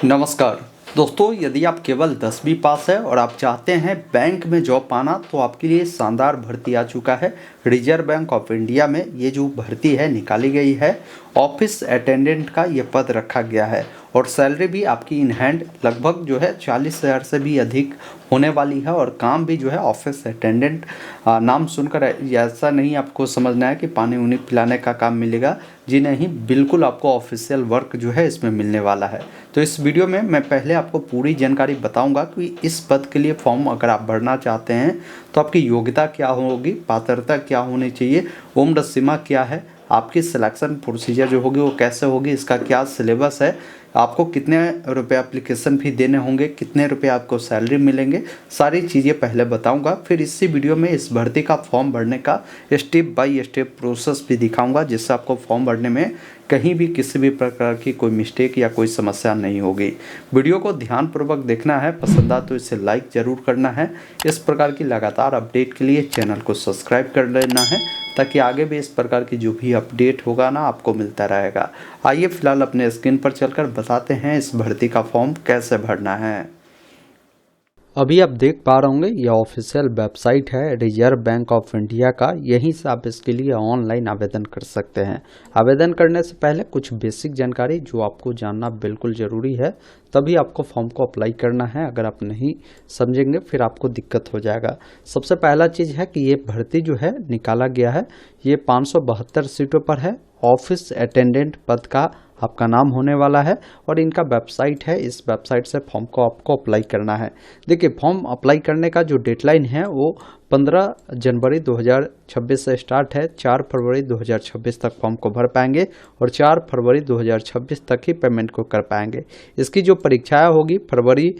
नमस्कार दोस्तों, यदि आप केवल 10वीं पास है और आप चाहते हैं बैंक में जॉब पाना तो आपके लिए शानदार भर्ती आ चुका है। रिजर्व बैंक ऑफ इंडिया में ये जो भर्ती है निकाली गई है, ऑफिस अटेंडेंट का ये पद रखा गया है और सैलरी भी आपकी इन हैंड लगभग जो है 40,000 से भी अधिक होने वाली है। और काम भी जो है ऑफिस अटेंडेंट, नाम सुनकर ऐसा नहीं आपको समझना है कि पानी उनी पिलाने का काम मिलेगा। जी नहीं, बिल्कुल आपको ऑफिशियल वर्क जो है इसमें मिलने वाला है। तो इस वीडियो में मैं पहले आपको पूरी जानकारी बताऊंगा कि इस पद के लिए फॉर्म अगर आप भरना चाहते हैं तो आपकी योग्यता क्या होगी, पात्रता क्या होनी चाहिए, उम्र सीमा क्या है, आपकी सिलेक्शन प्रोसीजर जो होगी वो कैसे होगी, इसका क्या सिलेबस है, आपको कितने रुपए एप्लीकेशन फी देने होंगे, कितने रुपए आपको सैलरी मिलेंगे, सारी चीज़ें पहले बताऊंगा। फिर इसी वीडियो में इस भर्ती का फॉर्म भरने का स्टेप बाय स्टेप प्रोसेस भी दिखाऊंगा, जिससे आपको फॉर्म भरने में कहीं भी किसी भी प्रकार की कोई मिस्टेक या कोई समस्या नहीं होगी। वीडियो को ध्यानपूर्वक देखना है, पसंद आ तो इसे लाइक ज़रूर करना है। इस प्रकार की लगातार अपडेट के लिए चैनल को सब्सक्राइब कर लेना है ताकि आगे भी इस प्रकार की जो भी अपडेट होगा ना आपको मिलता रहेगा। आइए फिलहाल अपने स्क्रीन पर चलकर बताते हैं इस भर्ती का फॉर्म कैसे भरना है। अभी आप देख पा रहे होंगे यह ऑफिशियल वेबसाइट है रिजर्व बैंक ऑफ इंडिया का। यहीं से आप इसके लिए ऑनलाइन आवेदन कर सकते हैं। आवेदन करने से पहले कुछ बेसिक जानकारी जो आपको जानना बिल्कुल ज़रूरी है, तभी आपको फॉर्म को अप्लाई करना है। अगर आप नहीं समझेंगे फिर आपको दिक्कत हो जाएगा। सबसे पहला चीज़ है कि ये भर्ती जो है निकाला गया है, ये 572 सीटों पर है। ऑफिस अटेंडेंट पद का आपका नाम होने वाला है और इनका वेबसाइट है, इस वेबसाइट से फॉर्म को आपको अप्लाई करना है। देखिए, फॉर्म अप्लाई करने का जो डेडलाइन है वो 15 जनवरी 2026 से स्टार्ट है। 4 फरवरी 2026 तक फॉर्म को भर पाएंगे और 4 फरवरी 2026 तक ही पेमेंट को कर पाएंगे। इसकी जो परीक्षाएं होगी फरवरी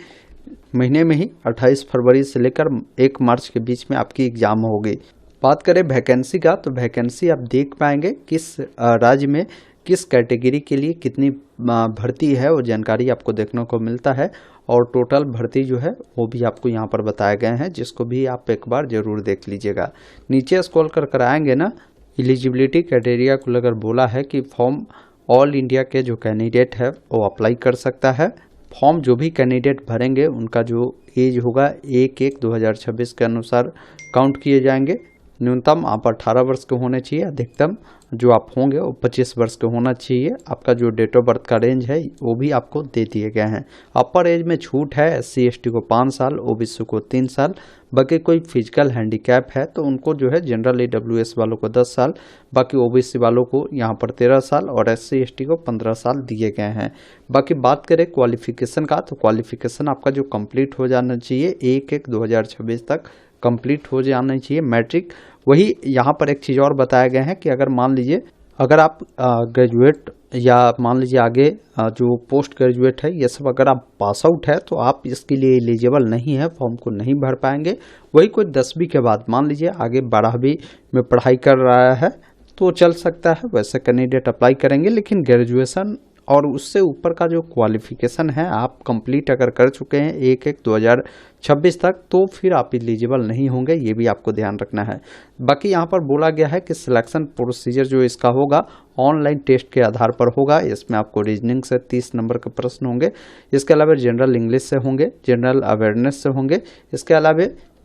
महीने में ही 28 फरवरी से लेकर 1 मार्च के बीच में आपकी एग्ज़ाम होगी। बात करें वैकेंसी का, तो वैकेंसी आप देख पाएंगे किस राज्य में किस कैटेगरी के लिए कितनी भर्ती है वो जानकारी आपको देखने को मिलता है। और टोटल भर्ती जो है वो भी आपको यहाँ पर बताए गए हैं, जिसको भी आप एक बार ज़रूर देख लीजिएगा। नीचे स्क्रॉल कर आएंगे ना, एलिजिबिलिटी क्राइटेरिया को अगर बोला है कि फॉर्म ऑल इंडिया के जो कैंडिडेट है वो अप्लाई कर सकता है। फॉर्म जो भी कैंडिडेट भरेंगे उनका जो एज होगा 1/1/2026 के अनुसार काउंट किए जाएंगे। न्यूनतम आप 18 वर्ष के होने चाहिए, अधिकतम जो आप होंगे वो 25 वर्ष के होना चाहिए। आपका जो डेट ऑफ बर्थ का रेंज है वो भी आपको दे दिए गए हैं। अपर एज में छूट है, SC ST को 5 साल, OBC को 3 साल। बाकी कोई फिजिकल हैंडीकैप है तो उनको जो है जनरल AWS वालों को 10 साल, बाकी OBC वालों को यहाँ पर 13 साल और SC ST को 15 साल दिए गए हैं। बाकी बात करें क्वालिफिकेशन का, तो क्वालिफिकेशन आपका जो कंप्लीट हो जाना चाहिए 1/1/2026 तक कंप्लीट हो जाना चाहिए, मैट्रिक। वही यहाँ पर एक चीज़ और बताया गया है कि अगर मान लीजिए अगर आप ग्रेजुएट या मान लीजिए आगे जो पोस्ट ग्रेजुएट है ये सब अगर आप पास आउट है तो आप इसके लिए एलिजिबल नहीं है, फॉर्म को नहीं भर पाएंगे। वही कोई 10वीं के बाद मान लीजिए आगे 12वीं में पढ़ाई कर रहा है तो चल सकता है, वैसे कैंडिडेट अप्लाई करेंगे। लेकिन ग्रेजुएशन और उससे ऊपर का जो क्वालिफिकेशन है आप कंप्लीट अगर कर चुके हैं 1/1/2026 तक तो फिर आप एलिजिबल नहीं होंगे, ये भी आपको ध्यान रखना है। बाकी यहाँ पर बोला गया है कि सिलेक्शन प्रोसीजर जो इसका होगा ऑनलाइन टेस्ट के आधार पर होगा। इसमें आपको रीजनिंग से 30 नंबर के प्रश्न होंगे, इसके अलावा जनरल इंग्लिश से होंगे, जनरल अवेयरनेस से होंगे, इसके अलावा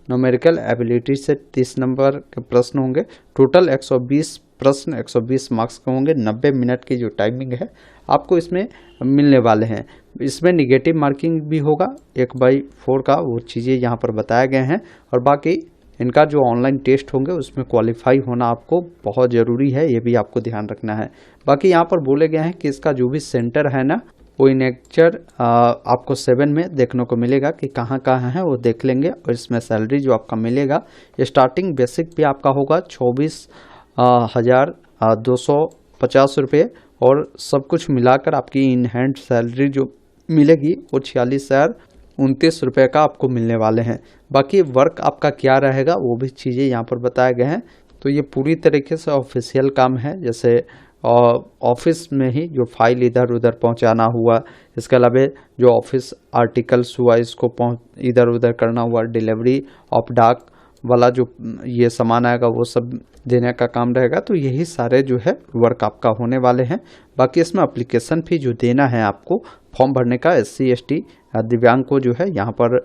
न्यूमेरिकल एबिलिटी से 30 नंबर के प्रश्न होंगे। टोटल 120 प्रश्न 120 मार्क्स के होंगे। 90 मिनट की जो टाइमिंग है आपको इसमें मिलने वाले हैं। इसमें निगेटिव मार्किंग भी होगा 1/4 का, वो चीज़ें यहाँ पर बताए गए हैं। और बाकी इनका जो ऑनलाइन टेस्ट होंगे उसमें क्वालिफाई होना आपको बहुत ज़रूरी है, ये भी आपको ध्यान रखना है। बाकी यहाँ पर बोले गए हैं कि इसका जो भी सेंटर है ना वो इनेक्चर आपको 7 में देखने को मिलेगा कि कहाँ कहाँ है वो देख लेंगे। और इसमें सैलरी जो आपका मिलेगा स्टार्टिंग बेसिक पे आपका होगा 24,250 रुपये और सब कुछ मिलाकर आपकी इन हैंड सैलरी जो मिलेगी वो 46,029 रुपये का आपको मिलने वाले हैं। बाकी वर्क आपका क्या रहेगा वो भी चीज़ें यहाँ पर बताए गए हैं। तो ये पूरी तरीके से ऑफिशियल काम है, जैसे ऑफिस में ही जो फाइल इधर उधर पहुंचाना हुआ, इसके अलावा जो ऑफिस आर्टिकल्स हुआ इसको इधर उधर करना हुआ, डिलीवरी ऑफ डाक वाला जो ये सामान आएगा वो सब देने का काम रहेगा। तो यही सारे जो है वर्क आपका होने वाले हैं। बाकी इसमें एप्लीकेशन फी जो देना है आपको फॉर्म भरने का, SC ST दिव्यांग को जो है यहाँ पर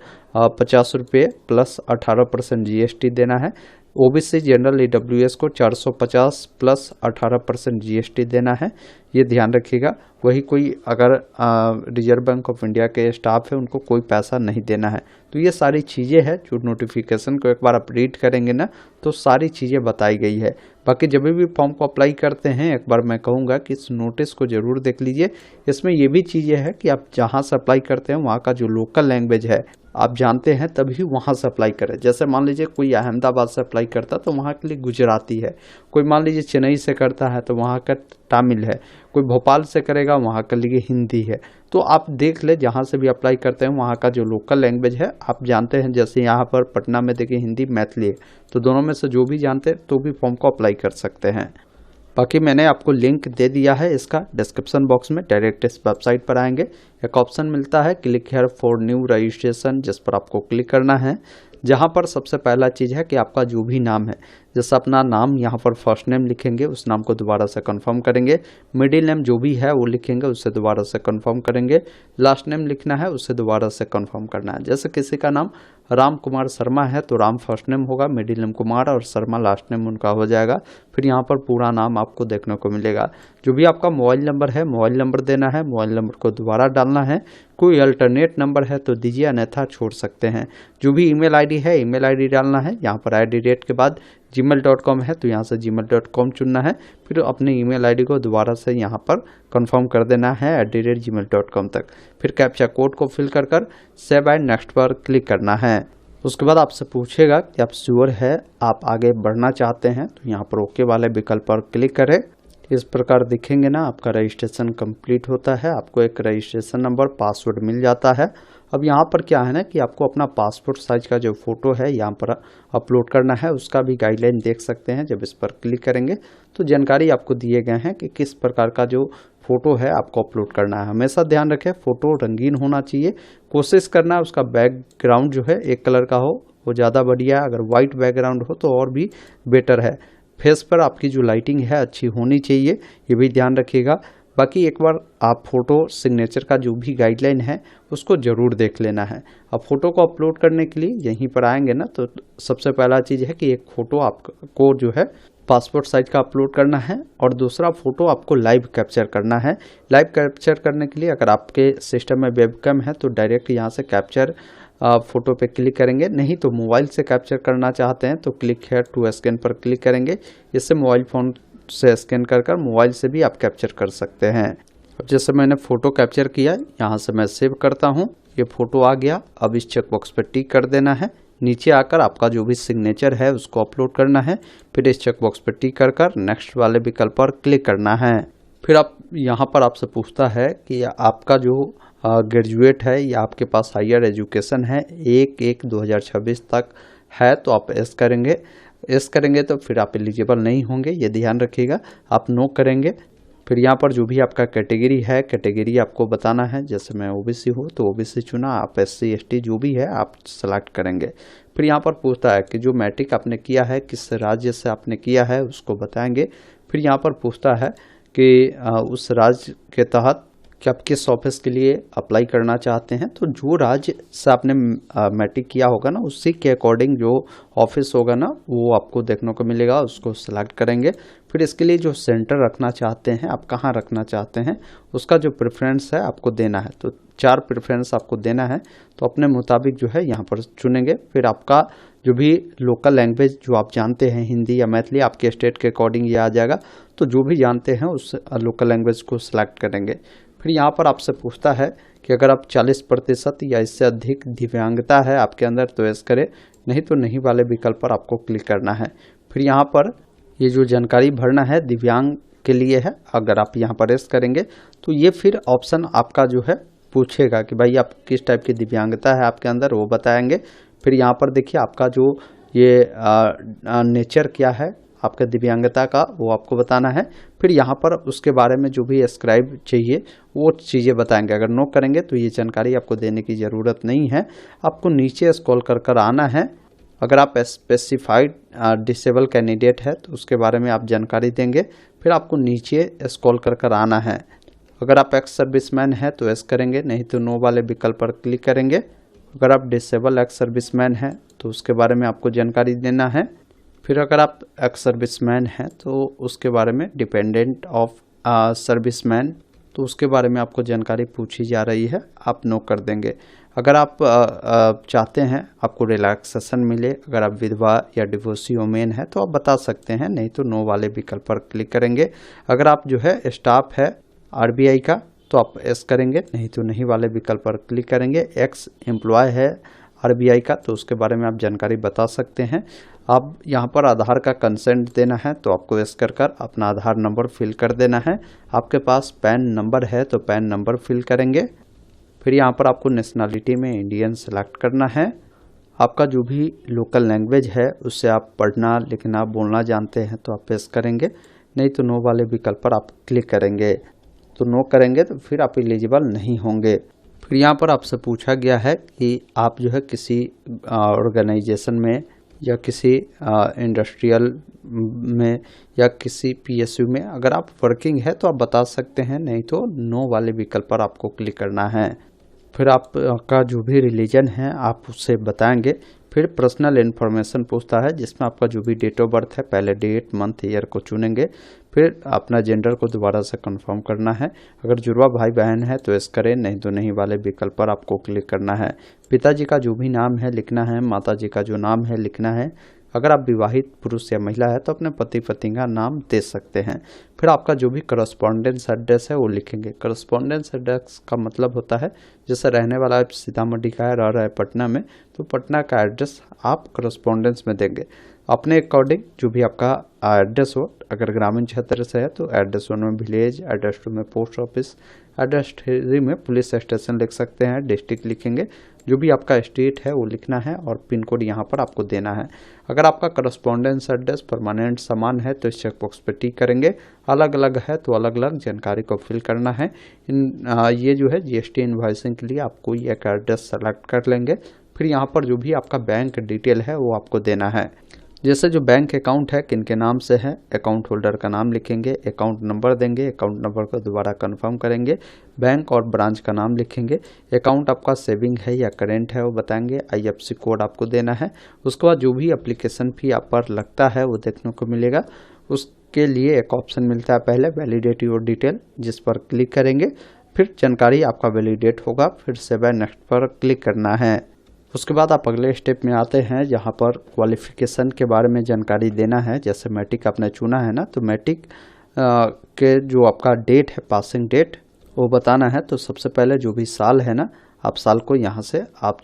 50 रुपये प्लस 18% GST देना है। OBC जनरल EWS को 450 प्लस 18% GST देना है, ये ध्यान रखिएगा। वही कोई अगर रिजर्व बैंक ऑफ इंडिया के स्टाफ है उनको कोई पैसा नहीं देना है। तो ये सारी चीज़ें हैं जो नोटिफिकेशन को एक बार आप रीड करेंगे ना तो सारी चीज़ें बताई गई है। बाकी जब भी फॉर्म को अप्लाई करते हैं एक बार मैं कहूँगा कि इस नोटिस को ज़रूर देख लीजिए। इसमें ये भी चीज़ें हैं कि आप जहाँ से अप्लाई करते हैं वहाँ का जो लोकल लैंग्वेज है आप जानते हैं तभी वहाँ से अप्लाई करें। जैसे मान लीजिए कोई अहमदाबाद से अप्लाई करता है तो वहाँ के लिए गुजराती है, कोई मान लीजिए चेन्नई से करता है तो वहाँ का तमिल है, कोई भोपाल से करेगा वहाँ के लिए हिंदी है। तो आप देख ले जहाँ से भी अप्लाई करते हैं वहाँ का जो लोकल लैंग्वेज है आप जानते हैं। जैसे यहाँ पर पटना में देखिए हिंदी मैथिली है, तो दोनों में से जो भी जानते हैं तो भी फॉर्म को अप्लाई कर सकते हैं। बाकी मैंने आपको लिंक दे दिया है इसका डिस्क्रिप्शन बॉक्स में, डायरेक्ट इस वेबसाइट पर आएंगे एक ऑप्शन मिलता है click here for new registration, जिस पर आपको क्लिक करना है। जहां पर सबसे पहला चीज़ है कि आपका जो भी नाम है, जैसे अपना नाम यहाँ पर फर्स्ट नेम लिखेंगे उस नाम को दोबारा से कंफर्म करेंगे, मिडिल नेम जो भी है वो लिखेंगे उससे दोबारा से कंफर्म करेंगे, लास्ट नेम लिखना है उससे दोबारा से कंफर्म करना है। जैसे किसी का नाम राम कुमार शर्मा है तो राम फर्स्ट नेम होगा, मिडिल नेम कुमार और शर्मा लास्ट नेम उनका हो जाएगा। फिर यहाँ पर पूरा नाम आपको देखने को मिलेगा। जो भी आपका मोबाइल नंबर है मोबाइल नंबर देना है, मोबाइल नंबर को दोबारा डालना है। कोई अल्टरनेट नंबर है तो दीजिए अन्यथा छोड़ सकते हैं। जो भी ईमेल आईडी है ईमेल आईडी डालना है। यहाँ पर @, के बाद gmail.com है तो यहाँ से gmail.com चुनना है। फिर अपने ईमेल आईडी को दोबारा से यहाँ पर कंफर्म कर देना है @gmail.com तक। फिर कैप्चा कोड को फिल कर सेव एंड नेक्स्ट पर क्लिक करना है। उसके बाद आपसे पूछेगा कि आप श्योर है आप आगे बढ़ना चाहते हैं, तो यहाँ पर ओके वाले विकल्प पर क्लिक करें। इस प्रकार दिखेंगे ना, आपका रजिस्ट्रेशन कंप्लीट होता है, आपको एक रजिस्ट्रेशन नंबर पासवर्ड मिल जाता है। अब यहाँ पर क्या है ना कि आपको अपना पासपोर्ट साइज का जो फोटो है यहाँ पर अपलोड करना है, उसका भी गाइडलाइन देख सकते हैं। जब इस पर क्लिक करेंगे तो जानकारी आपको दिए गए हैं कि किस प्रकार का जो फोटो है आपको अपलोड करना है। हमेशा ध्यान रखें फोटो रंगीन होना चाहिए, कोशिश करना है उसका बैकग्राउंड जो है एक कलर का हो, वो ज़्यादा बढ़िया है। अगर वाइट बैकग्राउंड हो तो और भी बेटर है। फेस पर आपकी जो लाइटिंग है अच्छी होनी चाहिए, ये भी ध्यान रखिएगा। बाकी एक बार आप फोटो सिग्नेचर का जो भी गाइडलाइन है उसको ज़रूर देख लेना है। अब फोटो को अपलोड करने के लिए यहीं पर आएंगे ना तो सबसे पहला चीज़ है कि एक फ़ोटो आपको जो है पासपोर्ट साइज का अपलोड करना है और दूसरा फ़ोटो आपको लाइव कैप्चर करना है। लाइव कैप्चर करने के लिए अगर आपके सिस्टम में वेबकैम है तो डायरेक्ट यहाँ से कैप्चर फ़ोटो पे क्लिक करेंगे, नहीं तो मोबाइल से कैप्चर करना चाहते हैं तो क्लिक हियर टू स्कैन पर क्लिक करेंगे। इससे मोबाइल फ़ोन से स्कैन कर मोबाइल से भी आप कैप्चर कर सकते हैं। अब जैसे मैंने फ़ोटो कैप्चर किया, यहाँ से मैं सेव करता हूँ, ये फ़ोटो आ गया। अब इस चेकबॉक्स पर टिक कर देना है। नीचे आकर आपका जो भी सिग्नेचर है उसको अपलोड करना है। फिर इस चेकबॉक्स पर टिक कर नेक्स्ट वाले विकल्प पर क्लिक करना है। फिर आप यहाँ पर आपसे पूछता है कि आपका जो ग्रेजुएट है या आपके पास हायर एजुकेशन है 1/1/2026 तक है तो आप एस करेंगे। एस करेंगे तो फिर आप एलिजिबल नहीं होंगे, ये ध्यान रखिएगा। आप नो करेंगे। फिर यहाँ पर जो भी आपका कैटेगरी है कैटेगरी आपको बताना है। जैसे मैं OBC हूँ तो OBC चुना, आप SC ST जो भी है आप सेलेक्ट करेंगे। फिर यहाँ पर पूछता है कि जो मैट्रिक आपने किया है किस राज्य से आपने किया है उसको बताएंगे। फिर यहाँ पर पूछता है कि उस राज्य के तहत कि आप किस ऑफिस के लिए अप्लाई करना चाहते हैं। तो जो राज्य से आपने मैट्रिक किया होगा ना उसी के अकॉर्डिंग जो ऑफिस होगा ना वो आपको देखने को मिलेगा, उसको सेलेक्ट करेंगे। फिर इसके लिए जो सेंटर रखना चाहते हैं आप कहाँ रखना चाहते हैं उसका जो प्रेफरेंस है आपको देना है। तो 4 प्रेफरेंस आपको देना है, तो अपने मुताबिक जो है यहाँ पर चुनेंगे। फिर आपका जो भी लोकल लैंग्वेज जो आप जानते हैं हिंदी या मैथिली, आपके स्टेट के अकॉर्डिंग ये आ जाएगा। तो जो भी जानते हैं उस लोकल लैंग्वेज को सिलेक्ट करेंगे। फिर यहाँ पर आपसे पूछता है कि अगर आप 40% या इससे अधिक दिव्यांगता है आपके अंदर तो यस करें, नहीं तो नहीं वाले विकल्प पर आपको क्लिक करना है। फिर यहाँ पर ये जो जानकारी भरना है दिव्यांग के लिए है, अगर आप यहाँ पर यस करेंगे तो ये फिर ऑप्शन आपका जो है पूछेगा कि भाई आप किस टाइप की दिव्यांगता है आपके अंदर, वो बताएंगे। फिर यहाँ पर देखिए आपका जो ये नेचर क्या है आपका दिव्यांगता का वो आपको बताना है। फिर यहाँ पर उसके बारे में जो भी एस्क्राइब चाहिए वो चीज़ें बताएंगे। अगर नो करेंगे तो ये जानकारी आपको देने की ज़रूरत नहीं है। आपको नीचे स्क्रॉल कर आना है। अगर आप स्पेसिफाइड डिसेबल कैंडिडेट है तो उसके बारे में आप जानकारी देंगे। फिर आपको नीचे स्क्रॉल कर आना है। अगर आप एक्स सर्विसमैन है तो एस करेंगे, नहीं तो नो वाले विकल्प पर क्लिक करेंगे। अगर आप डिसेबल एक्स सर्विसमैन हैं तो उसके बारे में आपको जानकारी देना है। फिर अगर आप एक्स सर्विसमैन हैं तो उसके बारे में डिपेंडेंट ऑफ सर्विसमैन, तो उसके बारे में आपको जानकारी पूछी जा रही है, आप नो कर देंगे। अगर आप चाहते हैं आपको रिलैक्सेशन मिले, अगर आप विधवा या डिवोर्सी वोमेन है तो आप बता सकते हैं, नहीं तो नो वाले विकल्प पर क्लिक करेंगे। अगर आप जो है स्टाफ है आरबीआई का तो आप एस करेंगे, नहीं तो नहीं वाले विकल्प पर क्लिक करेंगे। एक्स एम्प्लॉय है आरबीआई का तो उसके बारे में आप जानकारी बता सकते हैं। अब यहाँ पर आधार का कंसेंट देना है तो आपको एस कर अपना आधार नंबर फिल कर देना है। आपके पास पैन नंबर है तो पैन नंबर फिल करेंगे। फिर यहाँ पर आपको नेशनलिटी में इंडियन सेलेक्ट करना है। आपका जो भी लोकल लैंग्वेज है उससे आप पढ़ना लिखना बोलना जानते हैं तो आप एस करेंगे, नहीं तो नो वाले विकल्प पर आप क्लिक करेंगे। तो नो करेंगे तो फिर आप एलिजिबल नहीं होंगे। फिर यहाँ पर आपसे पूछा गया है कि आप जो है किसी ऑर्गेनाइजेशन में या किसी इंडस्ट्रियल में या किसी पीएसयू में अगर आप वर्किंग है तो आप बता सकते हैं, नहीं तो नो वाले विकल्प पर आपको क्लिक करना है। फिर आपका जो भी रिलीजन है आप उससे बताएंगे। फिर पर्सनल इन्फॉर्मेशन पूछता है जिसमें आपका जो भी डेट ऑफ बर्थ है पहले डेट मंथ ईयर को चुनेंगे। फिर अपना जेंडर को दोबारा से कंफर्म करना है। अगर जुड़वा भाई बहन है तो एस करें, नहीं तो नहीं वाले विकल्प पर आपको क्लिक करना है। पिताजी का जो भी नाम है लिखना है, माताजी का जो नाम है लिखना है। अगर आप विवाहित पुरुष या महिला है तो अपने पति पत्नी का नाम दे सकते हैं। फिर आपका जो भी करस्पॉन्डेंस एड्रेस है वो लिखेंगे। करस्पॉन्डेंस एड्रेस का मतलब होता है जैसे रहने वाला सीतामढ़ी का है, रह रहा है पटना में, तो पटना का एड्रेस आप करस्पॉन्डेंस में देंगे अपने अकॉर्डिंग जो भी आपका एड्रेस हो। अगर ग्रामीण क्षेत्र से है तो एड्रेस 1 में विलेज, एड्रेस 2 में पोस्ट ऑफिस, एड्रेस 3 में पुलिस स्टेशन लिख सकते हैं, डिस्ट्रिक्ट लिखेंगे। जो भी आपका स्टेट है वो लिखना है और पिन कोड यहाँ पर आपको देना है। अगर आपका करस्पॉन्डेंस एड्रेस परमानेंट समान है तो इस चेकबॉक्स पर टिक करेंगे। अलग अलग है तो अलग अलग जानकारी को फिल करना है। ये जो है जीएसटी इनवॉइसिंग के लिए आप कोई एक एड्रेस सेलेक्ट कर लेंगे। फिर यहाँ पर जो भी आपका बैंक डिटेल है वो आपको देना है। जैसे जो बैंक अकाउंट है किनके नाम से है, अकाउंट होल्डर का नाम लिखेंगे, अकाउंट नंबर देंगे, अकाउंट नंबर को दोबारा कंफर्म करेंगे, बैंक और ब्रांच का नाम लिखेंगे, अकाउंट आपका सेविंग है या करेंट है वो बताएंगे, आईएफएससी कोड आपको देना है। उसके बाद जो भी एप्लीकेशन फी आप पर लगता है वो देखने को मिलेगा। उसके लिए एक ऑप्शन मिलता है पहले वैलिडेट योर डिटेल, जिस पर क्लिक करेंगे। फिर जानकारी आपका वैलिडेट होगा, फिर सेव एंड नेक्स्ट पर क्लिक करना है। उसके बाद आप अगले स्टेप में आते हैं जहाँ पर क्वालिफिकेशन के बारे में जानकारी देना है। जैसे मैट्रिक आपने चुना है ना, तो मैट्रिक के जो आपका डेट है पासिंग डेट वो बताना है। तो सबसे पहले जो भी साल है ना, आप साल को यहाँ से आप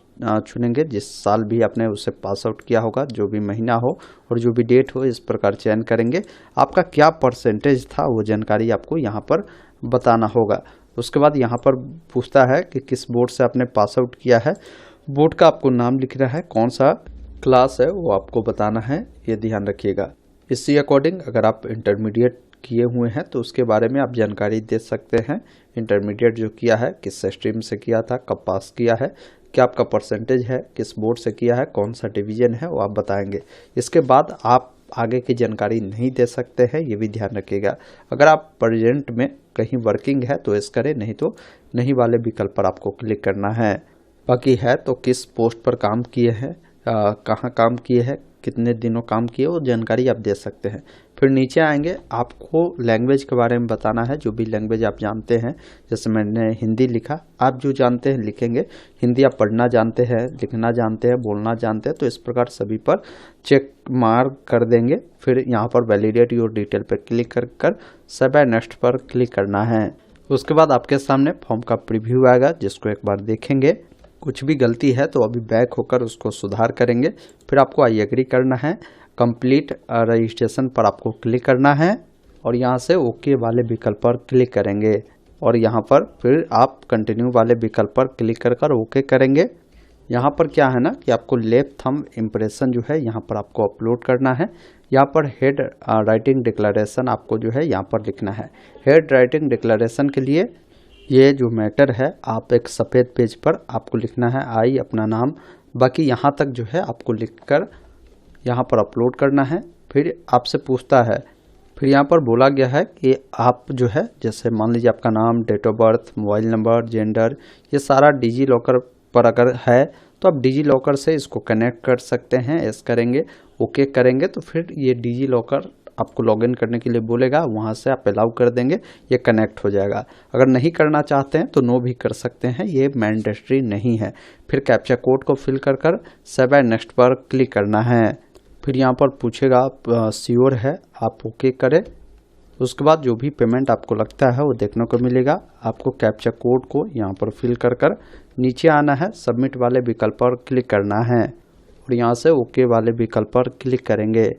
चुनेंगे, जिस साल भी आपने उसे पास आउट किया होगा, जो भी महीना हो और जो भी डेट हो इस प्रकार चयन करेंगे। आपका क्या परसेंटेज था वो जानकारी आपको यहाँ पर बताना होगा। उसके बाद यहाँ पर पूछता है कि किस बोर्ड से आपने पास आउट किया है। बोर्ड का आपको नाम लिखना है, कौन सा क्लास है वो आपको बताना है, ये ध्यान रखिएगा। इसी अकॉर्डिंग अगर आप इंटरमीडिएट किए हुए हैं तो उसके बारे में आप जानकारी दे सकते हैं। इंटरमीडिएट जो किया है किस स्ट्रीम से किया था, कब पास किया है, क्या आपका परसेंटेज है, किस बोर्ड से किया है, कौन सा डिवीजन है वो आप बताएंगे। इसके बाद आप आगे की जानकारी नहीं दे सकते हैं, ये भी ध्यान रखिएगा। अगर आप प्रेजेंट में कहीं वर्किंग है तो इस करें, नहीं तो नहीं वाले विकल्प पर आपको क्लिक करना है। बाकी है तो किस पोस्ट पर काम किए हैं, कहाँ काम किए हैं, कितने दिनों काम किए, वो जानकारी आप दे सकते हैं। फिर नीचे आएंगे, आपको लैंग्वेज के बारे में बताना है, जो भी लैंग्वेज आप जानते हैं। जैसे मैंने हिंदी लिखा, आप जो जानते हैं लिखेंगे। हिंदी आप पढ़ना जानते हैं, लिखना जानते हैं, बोलना जानते हैं, तो इस प्रकार सभी पर चेक मार्क कर देंगे। फिर यहाँ पर वैलिडेट योर डिटेल पर क्लिक कर सेव एंड नेक्स्ट पर क्लिक करना है। उसके बाद आपके सामने फॉर्म का प्रीव्यू आएगा, जिसको एक बार देखेंगे। कुछ भी गलती है तो अभी बैक होकर उसको सुधार करेंगे। फिर आपको आई एग्री करना है, कंप्लीट रजिस्ट्रेशन पर आपको क्लिक करना है और यहाँ से ओके वाले विकल्प पर क्लिक करेंगे और यहाँ पर फिर आप कंटिन्यू वाले विकल्प पर क्लिक कर ओके करेंगे। यहाँ पर क्या है ना कि आपको लेफ्ट थंब इम्प्रेशन जो है यहाँ पर आपको अपलोड करना है। यहाँ पर हेड राइटिंग डिक्लेरेशन आपको जो है यहाँ पर लिखना है। हेड राइटिंग डिक्लेरेशन के लिए ये जो मैटर है, आप एक सफ़ेद पेज पर आपको लिखना है आई अपना नाम, बाकी यहाँ तक जो है आपको लिखकर यहाँ पर अपलोड करना है। फिर आपसे पूछता है, फिर यहाँ पर बोला गया है कि आप जो है जैसे मान लीजिए आपका नाम, date of birth, mobile number, gender, ये सारा डिजी लॉकर पर अगर है तो आप डिजी लॉकर से इसको कनेक्ट कर सकते हैं। एस करेंगे, ओके करेंगे तो फिर ये डिजी लॉकर आपको लॉगिन करने के लिए बोलेगा, वहाँ से आप अलाउ कर देंगे, ये कनेक्ट हो जाएगा। अगर नहीं करना चाहते हैं तो नो भी कर सकते हैं, ये मैंडेटरी नहीं है। फिर कैप्चा कोड को फिल कर सेव एंड नेक्स्ट पर क्लिक करना है। फिर यहाँ पर पूछेगा आप श्योर है, आप ओके करें। उसके बाद जो भी पेमेंट आपको लगता है वो देखने को मिलेगा। आपको कैप्चा कोड को यहाँ पर फिल कर नीचे आना है, सबमिट वाले विकल्प पर क्लिक करना है और यहाँ से ओके वाले विकल्प पर क्लिक करेंगे।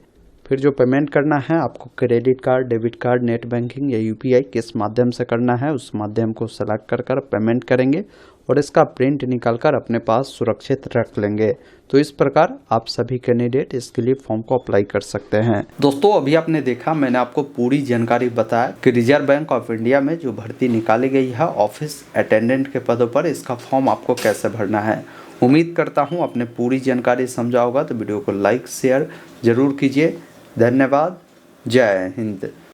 फिर जो पेमेंट करना है आपको credit card, debit card, net banking या यूपीआई किस माध्यम से करना है उस माध्यम को सेलेक्ट कर पेमेंट करेंगे और इसका प्रिंट निकालकर अपने पास सुरक्षित रख लेंगे। तो इस प्रकार आप सभी कैंडिडेट इसके लिए फॉर्म को अप्लाई कर सकते हैं। दोस्तों अभी आपने देखा, मैंने आपको पूरी जानकारी बताया कि रिजर्व बैंक ऑफ इंडिया में जो भर्ती निकाली गई है ऑफिस अटेंडेंट के पदों पर, इसका फॉर्म आपको कैसे भरना है। उम्मीद करता हूँ आपने पूरी जानकारी समझा होगा। तो वीडियो को लाइक शेयर जरूर कीजिए। धन्यवाद। जय हिंद।